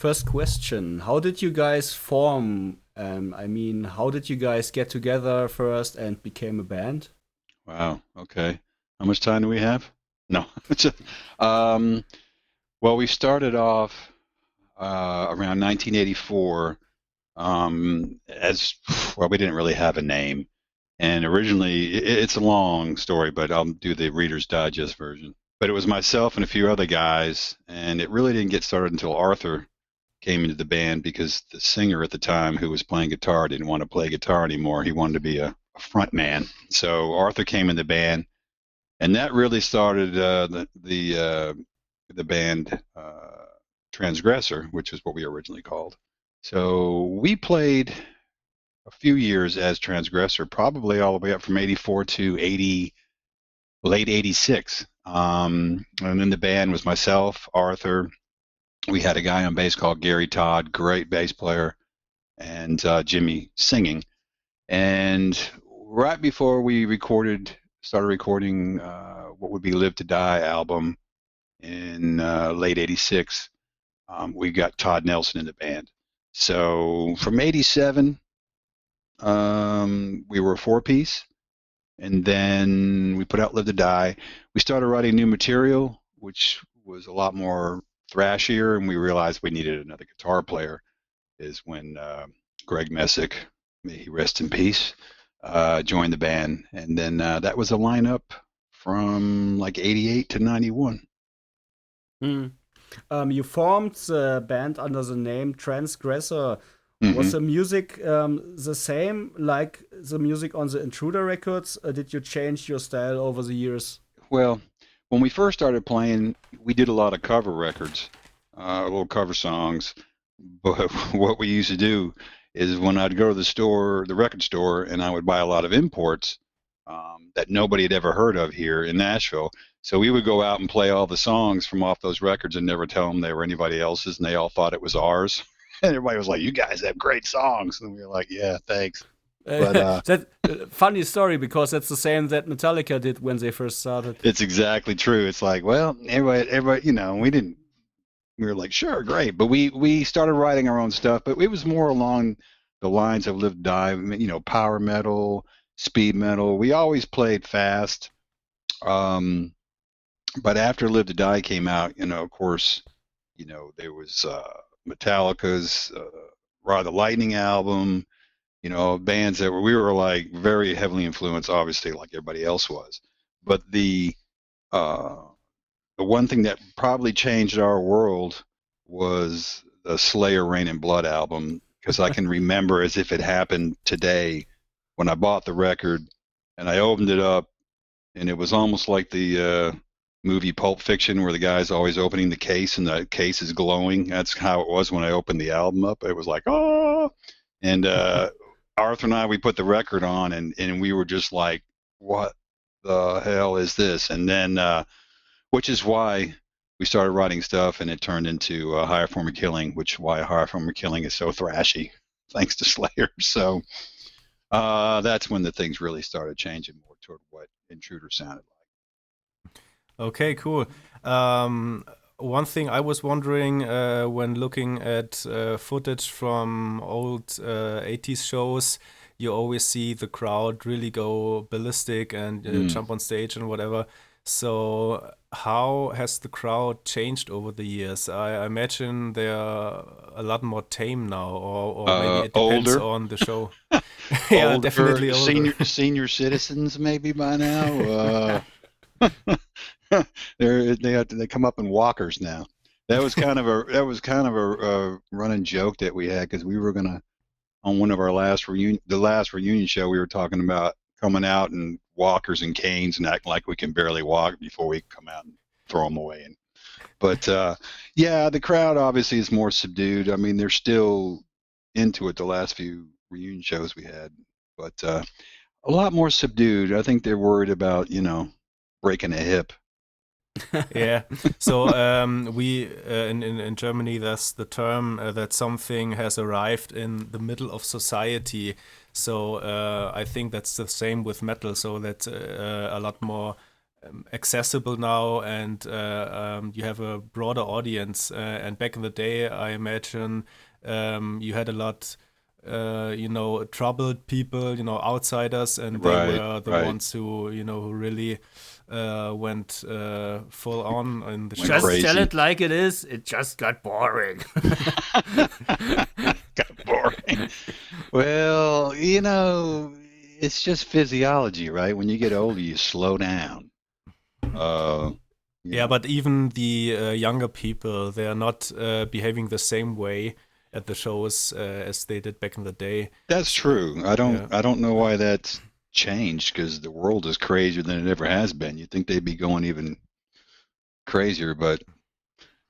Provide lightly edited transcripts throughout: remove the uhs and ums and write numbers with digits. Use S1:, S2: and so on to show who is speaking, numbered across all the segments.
S1: first question. How did you guys form? How did you guys get together first and became a band?
S2: Wow. Okay. How much time do we have? No. um, well, we started off around 1984 as well. We didn't really have a name, and originally it's a long story, but I'll do the Reader's Digest version. But it was myself and a few other guys, and it really didn't get started until Arthur came into the band because the singer at the time who was playing guitar didn't want to play guitar anymore. He wanted to be a front man. So Arthur came in the band, and that really started the band Transgressor, which is what we originally called. So we played a few years as Transgressor, probably all the way up from '84 to '80, late '86. And then the band was myself, Arthur. We had a guy on bass called Gary Todd, great bass player, and Jimmy singing. And right before we started recording what would be Live to Die album in late '86, we got Todd Nelson in the band. So from '87, we were a four-piece, and then we put out Live to Die. We started writing new material, which was a lot more thrashier, and we realized we needed another guitar player. Is when Greg Messick, may he rest in peace, joined the band, and then that was a lineup from like '88 to '91.
S1: Hmm. You formed the band under the name Transgressor. Was
S2: Hmm.
S1: the music the same like the music on the Intruder records? Did you change your style over the years?
S2: Well, when we first started playing, we did a lot of cover records, little cover songs. But what we used to do is when I'd go to the store, the record store, and I would buy a lot of imports that nobody had ever heard of here in Nashville. So we would go out and play all the songs from off those records and never tell them they were anybody else's, and they all thought it was ours. And everybody was like, "You guys have great songs," and we were like, "Yeah, thanks." But
S1: That funny story because that's the same that Metallica did when they first started.
S2: it's exactly true. It's like, well, everybody, we didn't. We were like, sure, great, but we started writing our own stuff, but it was more along the lines of Live Die, power metal, speed metal. We always played fast. Um, but after Live to Die came out, of course, there was Metallica's Ride the Lightning album, bands that we were like very heavily influenced, obviously, like everybody else was. But uh, the one thing that probably changed our world was the Slayer Rain and Blood album, because I can remember as if it happened today when I bought the record and I opened it up, and it was almost like the movie Pulp Fiction where the guy's always opening the case and the case is glowing. That's how it was when I opened the album up. It was like, oh, and Arthur and I, we put the record on, and we were just like, what the hell is this? And then which is why we started writing stuff, and it turned into Higher Form of Killing, which why Higher Form of Killing is so thrashy, thanks to Slayer. So that's when the things really started changing more toward what Intruder sounded
S3: Okay, cool. Um, One thing I was wondering when looking at footage from old 80s shows, you always see the crowd really go ballistic and
S2: like.
S3: jump on stage and whatever. So, how has the crowd changed over the years? I imagine they're a lot more tame now, or maybe it depends
S2: Older,
S3: on the show. Yeah,
S2: older
S3: definitely older.
S2: senior citizens maybe by now. They come up in walkers now. That was kind of a running joke that we had because we were gonna on one of our the last reunion show, we were talking about coming out in walkers and canes and acting like we can barely walk before we come out and throw them away. But yeah, the crowd obviously is more subdued. I mean, they're still into it the last few reunion shows we had, but a lot more subdued. I think they're worried about, breaking a hip.
S3: Yeah. So we in Germany, there's the term that something has arrived in the middle of society. So I think that's the same with metal. So that a lot more accessible now, and you have a broader audience. And back in the day, I imagine you had a lot, troubled people, outsiders, and they
S2: Right,
S3: were the
S2: right.
S3: ones who, who really went full on in the
S2: Went
S3: show.
S1: Just tell
S2: crazy.
S1: it like it is. It just got boring.
S2: Got boring. Well, it's just physiology, right? When you get older, you slow down. Uh,
S3: Yeah, but even the younger people, they are not behaving the same way at the shows as they did back in the day.
S2: That's true. I don't
S3: Yeah.
S2: I don't know why that's changed because the world is crazier than it ever has been. You'd think they'd be going even crazier, but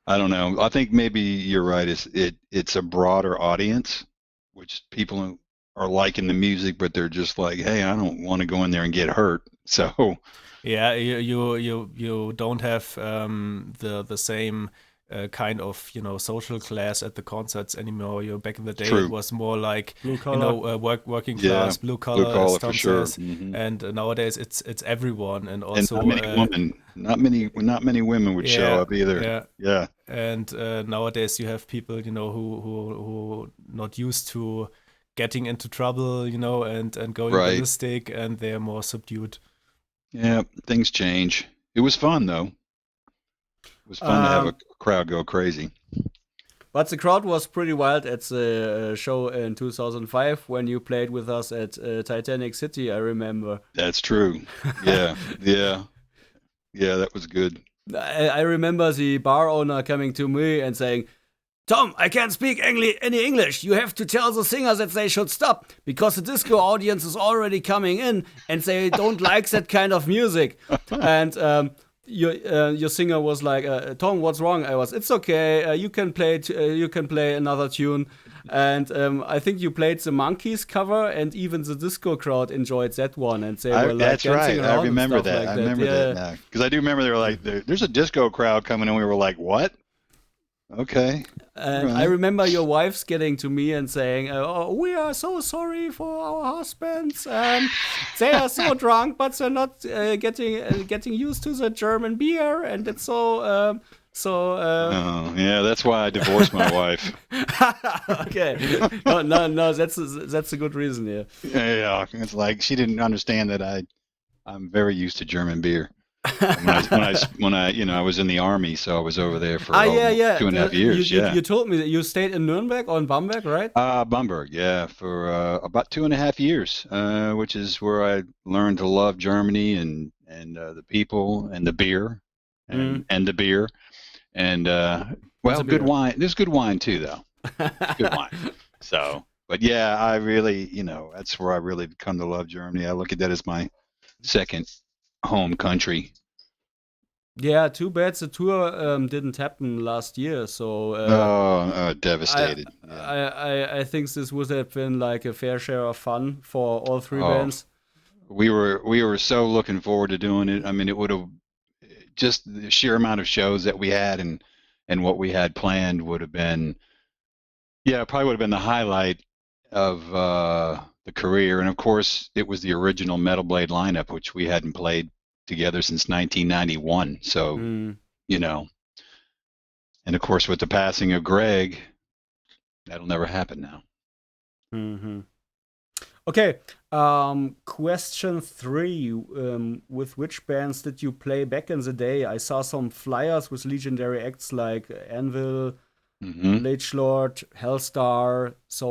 S2: I don't know. I think maybe you're right. It's a broader audience, which people are liking the music, but they're just like, hey, I don't want to go in there and get hurt. So
S3: Yeah, you don't have the same kind of social class at the concerts anymore. Back in the day, it
S2: true.
S3: was more like
S1: Blue collar.
S3: working
S2: Yeah,
S3: class, blue
S2: blue
S3: collar, as
S2: collar for
S3: Tom
S2: sure.
S3: says, and nowadays it's everyone, and
S2: And
S3: also
S2: not many women. Not many women would show
S3: yeah,
S2: up either.
S3: yeah.
S2: Yeah.
S3: And nowadays you have people who not used to getting into trouble, and going
S2: Right.
S3: ballistic, and they're more subdued.
S2: Yeah. Things change. It was fun though. It was fun to have a
S1: Um,
S2: crowd go crazy.
S1: but the crowd was pretty wild at the show in 2005 when you played with us at Titanic City, I remember.
S2: That's true. Yeah. Yeah. Yeah. That was good.
S1: I remember the bar owner coming to me and saying, Tom, I can't speak any English. You have to tell the singers that they should stop because the disco audience is already coming in and they don't like that kind of music. And your singer was like, Tom, what's wrong? I was, it's okay. You can play another tune. And I think you played the Monkeys cover, and even the disco crowd enjoyed that one, and they were like
S2: That's
S1: dancing
S2: right. I
S1: around and
S2: remember
S1: stuff
S2: that.
S1: like
S2: I
S1: that.
S2: remember that
S1: Yeah.
S2: now because I do remember they were like, "There's a disco crowd coming," and we were like, "What? Okay, all
S1: And I
S2: right."
S1: remember your wife's getting to me and saying, "Oh, we are so sorry for our husbands. They are so drunk, but they're not getting used to the German beer, and it's so."
S2: Oh, yeah, that's why I divorced my wife.
S1: Okay, no, that's a good reason. Yeah.
S2: Yeah, it's like she didn't understand that I'm very used to German beer. When I was in the army, so I was over there for
S1: Yeah.
S2: 2.5 years.
S1: You told me that you stayed in Nuremberg or in Bamberg, right?
S2: Bamberg, yeah, for about 2.5 years, which is where I learned to love Germany and the people and the beer
S1: Mm.
S2: and the beer and
S1: And the
S2: well, good
S1: beer.
S2: wine. There's good wine too, though. Good wine. So, but yeah, I really, that's where I really come to love Germany. I look at that as my second home country.
S1: Yeah, too bad the tour didn't happen last year. So I,
S2: Devastated. Yeah.
S1: I think this would have been like a fair share of fun for all three
S2: Oh,
S1: bands.
S2: we were so looking forward to doing it. I mean, it would have just the sheer amount of shows that we had and what we had planned would have been, yeah, it probably would have been the highlight of the career. And of course, it was the original Metal Blade lineup, which we hadn't played together since 1991. So,
S1: Mm,
S2: you know, and of course, with the passing of Greg, that'll never happen now.
S1: hmm Okay. Question 3. With which bands did you play back in the day? I saw some flyers with legendary acts like Anvil,
S2: Hmm.
S1: Lord, Hellstar. So,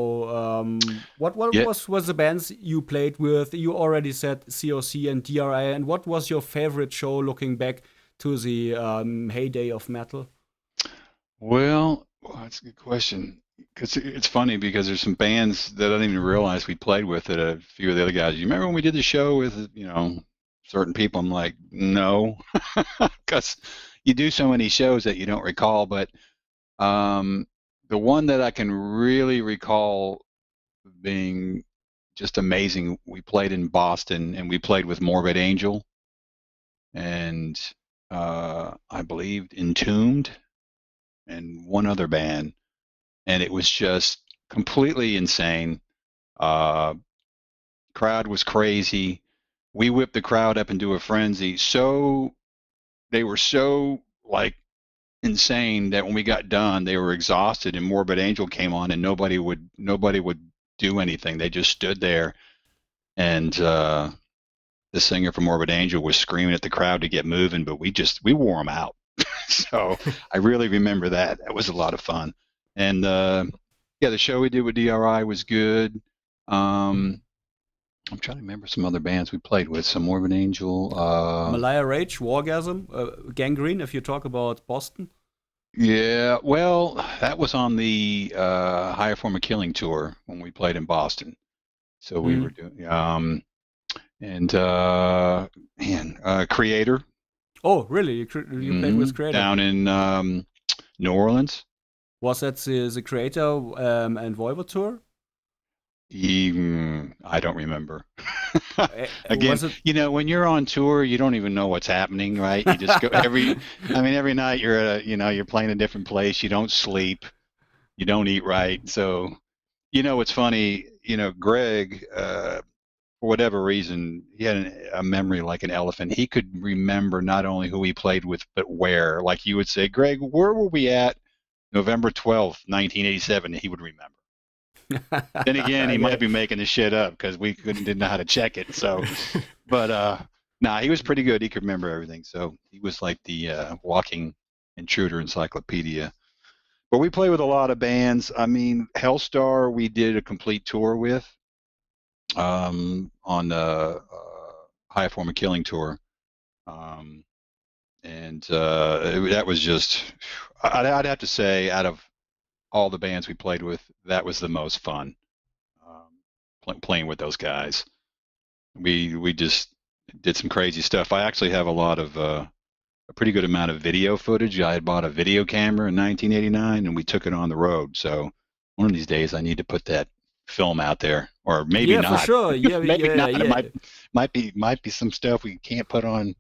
S1: what
S2: Yeah.
S1: was the bands you played with? You already said COC and DRI. And what was your favorite show looking back to the heyday of metal?
S2: Well, that's a good question. Because it's funny because there's some bands that I didn't even realize we played with that a few of the other guys. You remember when we did the show with, certain people? I'm like, no, because you do so many shows that you don't recall. But um, the one that I can really recall being just amazing, we played in Boston and we played with Morbid Angel and I believe Entombed and one other band. And it was just completely insane. Uh, Crowd was crazy. we whipped the crowd up into a frenzy. So they were so like insane that when we got done, they were exhausted, and Morbid Angel came on, and nobody would do anything. They just stood there, and the singer from Morbid Angel was screaming at the crowd to get moving, but we wore them out. So I really remember that. That was a lot of fun. And yeah, the show we did with DRI was good. I'm trying to remember some other bands we played with. Some Morbid Angel.
S1: Malaya Rage, Wargasm, Gangrene, if you talk about Boston.
S2: Yeah, well, that was on the Higher Form of Killing tour when we played in Boston. So we were doing, Creator.
S1: Oh, really? You played with Creator?
S2: Down in New Orleans.
S1: Was that the Creator and Voivod tour?
S2: I don't remember. Again, when you're on tour, you don't even know what's happening, right? You just go every night you're playing a different place. You don't sleep, you don't eat right. So, it's funny, Greg, for whatever reason, he had a memory like an elephant. He could remember not only who he played with, but where. Like you would say, Greg, where were we at November 12th, 1987? He would remember. Then again, he might be making the shit up because we didn't know how to check it. So, but he was pretty good. He could remember everything. So he was like the walking Intruder encyclopedia. But we play with a lot of bands. I mean, Hellstar, we did a complete tour with on the High Form of Killing tour, and that was just. I'd have to say, out of all the bands we played with, that was the most fun, playing with those guys. We just did some crazy stuff. I actually have a pretty good amount of video footage. I had bought a video camera in 1989, and we took it on the road. So one of these days, I need to put that film out there, or maybe not.
S1: Yeah, for sure. Yeah,
S2: maybe not.
S1: Yeah.
S2: It might be some stuff we can't put on.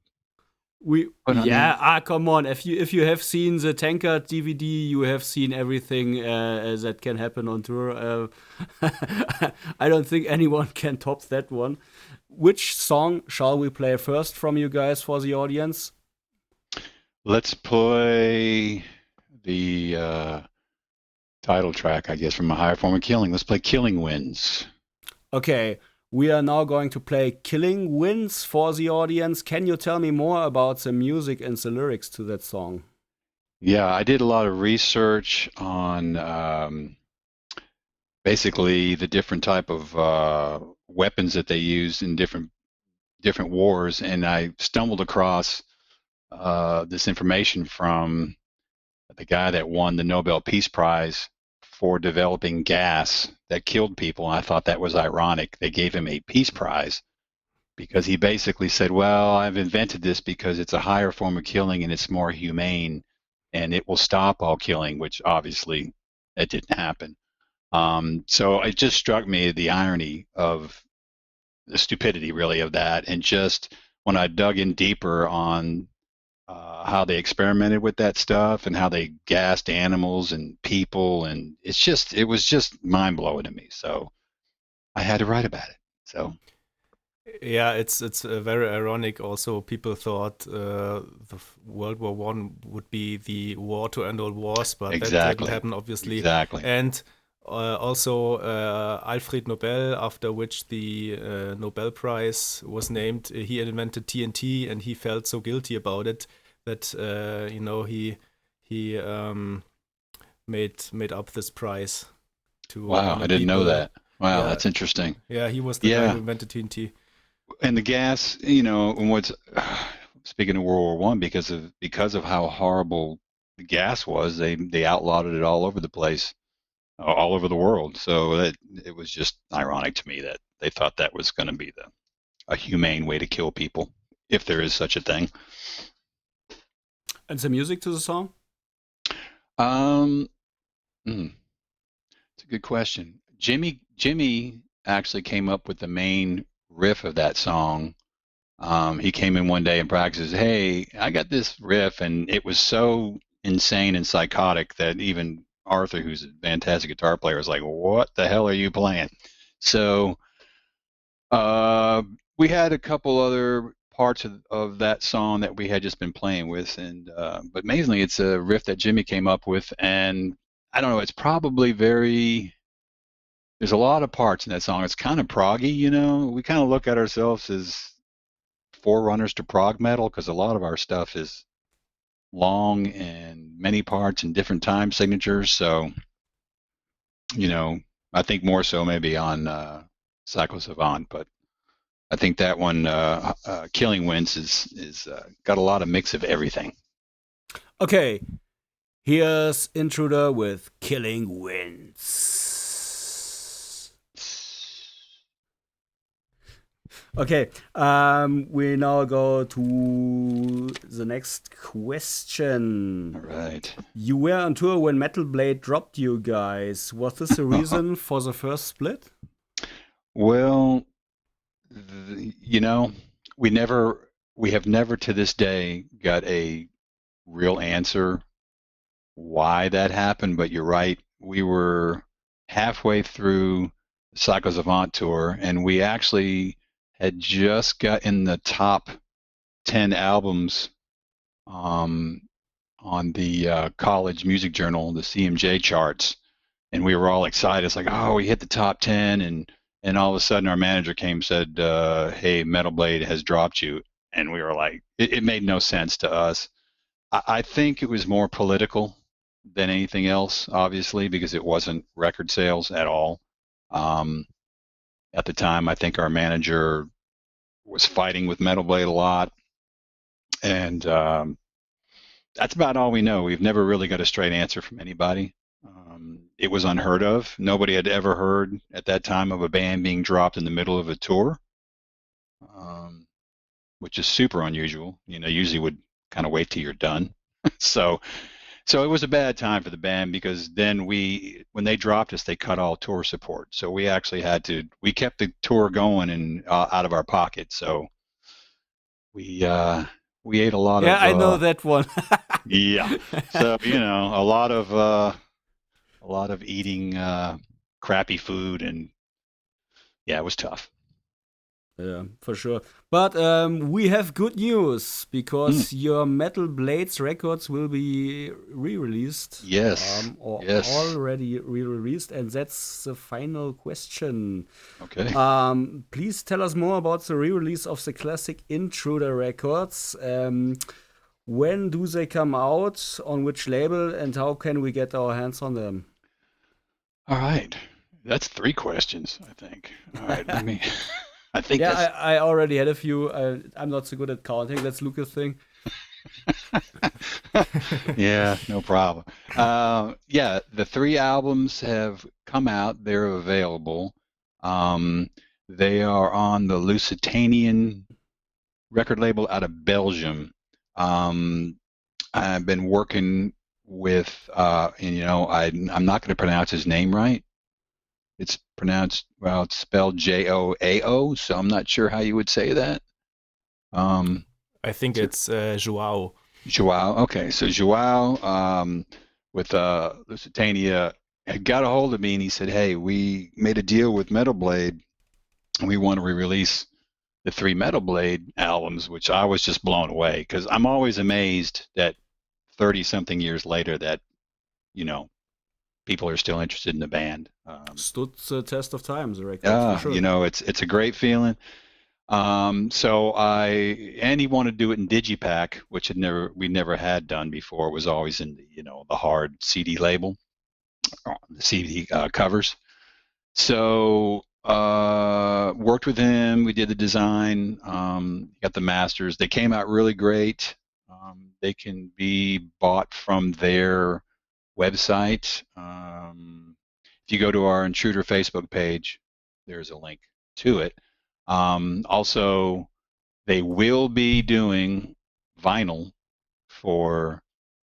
S1: Come on. If you have seen the Tankard DVD, you have seen everything that can happen on tour. I don't think anyone can top that one. Which song shall we play first from you guys for the audience?
S2: Let's play the title track, I guess, from A Higher Form of Killing. Let's play Killing Winds.
S1: Okay. We are now going to play Killing Winds for the audience. Can you tell me more about the music and the lyrics to that song?
S2: Yeah, I did a lot of research on basically the different type of weapons that they used in different wars, and I stumbled across this information from the guy that won the Nobel Peace Prize for developing gas that killed people. And I thought that was ironic. They gave him a peace prize because he basically said, well, I've invented this because it's a higher form of killing and it's more humane and it will stop all killing, which obviously that didn't happen. So it just struck me the irony of the stupidity, really, of that. And just when I dug in deeper on how they experimented with that stuff and how they gassed animals and people, and it was just mind-blowing to me. So I had to write about it. So
S3: yeah, it's very ironic. Also, people thought the World War One would be the war to end all wars, but that didn't happen, obviously.
S2: Exactly.
S3: And also Alfred Nobel, after which the Nobel Prize was named, he invented TNT, and he felt so guilty about it that he made up this prize to.
S2: Wow, I didn't know that. Wow, yeah. That's interesting.
S3: Yeah, he was the guy who invented TNT.
S2: And the gas, and what's speaking of World War I, because of how horrible the gas was, they outlawed it all over the place, all over the world. So it was just ironic to me that they thought that was going to be a humane way to kill people, if there is such a thing.
S1: And the music to the song?
S2: It's a good question. Jimmy actually came up with the main riff of that song. He came in one day and practiced, hey, I got this riff, and it was so insane and psychotic that even Arthur, who's a fantastic guitar player, was like, what the hell are you playing? So we had a couple other parts of that song that we had just been playing with, and but mainly it's a riff that Jimmy came up with, and I don't know, it's probably very. There's a lot of parts in that song. It's kind of proggy, you know. We kind of look at ourselves as forerunners to prog metal because a lot of our stuff is long and many parts and different time signatures. So, you know, I think more so maybe on Psycho Savant, but I think that one, Killing Winds, is got a lot of mix of everything.
S1: Okay, here's Intruder with Killing Winds. Okay, we now go to the next question.
S2: All right.
S1: You were on tour when Metal Blade dropped you guys. Was this a reason for the first split?
S2: Well, you know, we have never to this day got a real answer why that happened, but you're right. We were halfway through the Psycho Savant tour, and we actually had just got in the top 10 albums on the college music journal, the CMJ charts, and we were all excited. It's like, oh, we hit the top 10, and all of a sudden our manager came and said, hey, Metal Blade has dropped you. And we were like, it made no sense to us. I think it was more political than anything else, obviously, because it wasn't record sales at all. At the time, I think our manager was fighting with Metal Blade a lot, and that's about all we know. We've never really got a straight answer from anybody. It was unheard of. Nobody had ever heard at that time of a band being dropped in the middle of a tour, which is super unusual. You know, usually would kind of wait till you're done. So it was a bad time for the band because then when they dropped us, they cut all tour support. So we actually we kept the tour going and out of our pocket. So we ate a lot of.
S1: Yeah, I know that one.
S2: Yeah. So, you know, a lot of eating crappy food, and yeah, it was tough.
S1: Yeah, for sure. But we have good news because your Metal Blades records will be re-released.
S2: Yes.
S1: Or
S2: yes.
S1: already re-released, and that's the final question.
S2: Okay.
S1: Please tell us more about the re-release of the classic Intruder records. When do they come out? On which label? And how can we get our hands on them?
S2: All right. That's 3 questions, I think. All right. Let me. I think
S1: I already had a few. I'm not so good at counting. That's Lucas' thing.
S2: Yeah, no problem. Yeah, the 3 albums have come out. They're available. They are on the Lusitanian record label out of Belgium. I've been working with, and you know, I'm not going to pronounce his name right. It's pronounced, well, it's spelled Joao, so I'm not sure how you would say that.
S3: I think it's Joao.
S2: Joao, okay. So Joao with Lusitania had got a hold of me, and he said, hey, we made a deal with Metal Blade, and we want to re-release the 3 Metal Blade albums, which I was just blown away, because I'm always amazed that 30-something years later that, you know, people are still interested in the band.
S1: Stood the test of time, the record. For sure.
S2: You know, it's a great feeling. So he wanted to do it in digipack, which we never had done before. It was always in the hard CD label, the CD covers. So worked with him. We did the design. Got the masters. They came out really great. They can be bought from their website. If you go to our Intruder Facebook page, there's a link to it. Also, they will be doing vinyl for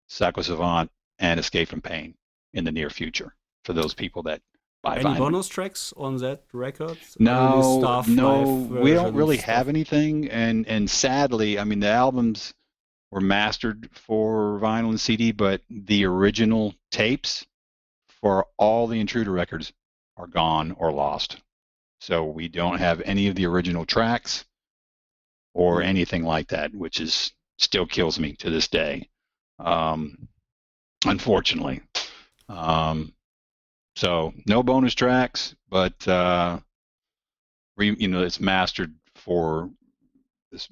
S2: Psycho Savant and Escape from Pain in the near future for those people that buy
S1: Any
S2: vinyl.
S1: bonus tracks on that record?
S2: No, we don't really have anything, and sadly, I mean, the albums were mastered for vinyl and CD, but the original tapes for all the Intruder records are gone or lost. So we don't have any of the original tracks. or anything like that, which is still kills me to this day, unfortunately. So no bonus tracks, but it's mastered for this,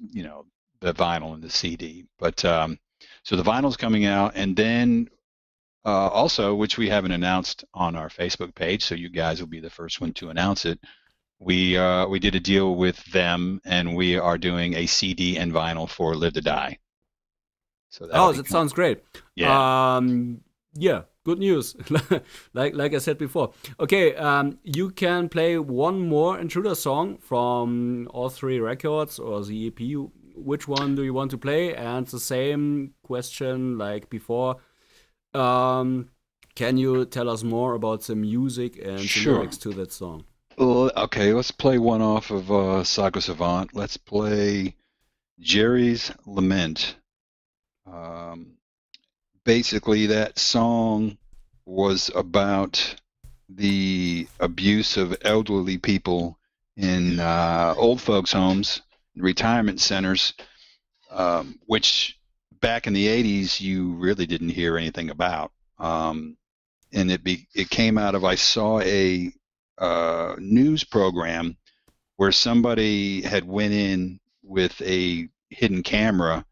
S2: the vinyl and the CD. But so the vinyl's coming out, and then also, which we haven't announced on our Facebook page, so you guys will be the first one to announce it. We did a deal with them, and we are doing a CD and vinyl for Live to Die. So that
S1: sounds great.
S2: Yeah.
S1: Yeah, good news. like I said before. Okay, you can play one more Intruder song from all 3 records or the EP. Which one do you want to play? And the same question like before. Can you tell us more about the music and the lyrics to that song?
S2: Okay, let's play one off of Psycho Savant. Let's play Jerry's Lament. Basically, that song was about the abuse of elderly people in old folks' homes, retirement centers, which back in the 80s you really didn't hear anything about. And it came out of, I saw a news program where somebody had went in with a hidden camera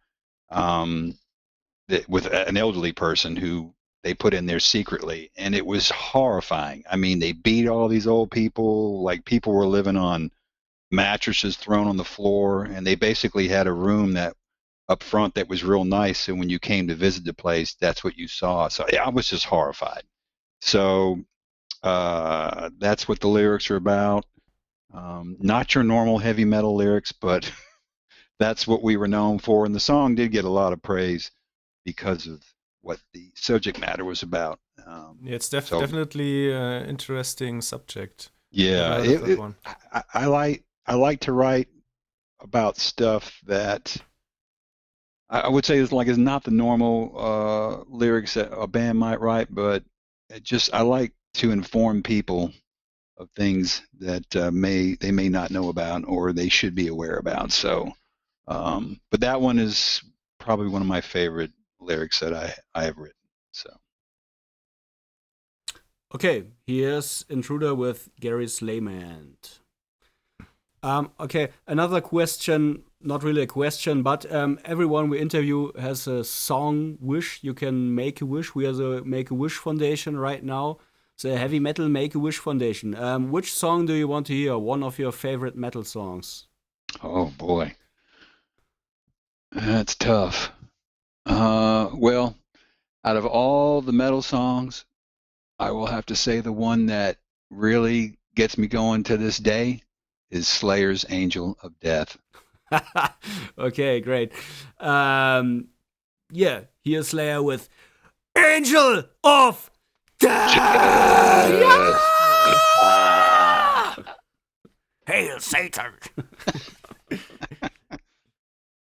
S2: with an elderly person who they put in there secretly, and it was horrifying. I mean, they beat all these old people, like people were living on mattresses thrown on the floor, and they basically had a room that up front that was real nice, and when you came to visit the place, that's what you saw. So I was just horrified. So that's what the lyrics are about. Not your normal heavy metal lyrics, but that's what we were known for, and the song did get a lot of praise because of what the subject matter was about.
S3: Yeah, it's definitely an interesting subject.
S2: Yeah, I like to write about stuff that I would say is not the normal lyrics that a band might write, but I like to inform people of things that they may not know about or they should be aware about. So, but that one is probably one of my favorite lyrics that I have written. So.
S1: Okay, here's Intruder with Gary's Lament. Okay, another question, not really a question, but everyone we interview has a song wish. You can make a wish. We are the Make-A-Wish Foundation right now, the Heavy Metal Make-A-Wish Foundation. Which song do you want to hear? One of your favorite metal songs?
S2: Oh, boy. That's tough. Well, out of all the metal songs, I will have to say the one that really gets me going to this day is Slayer's Angel of Death.
S1: Okay, great. Yeah, here's Slayer with Angel of Death! Yeah! Hail Satan!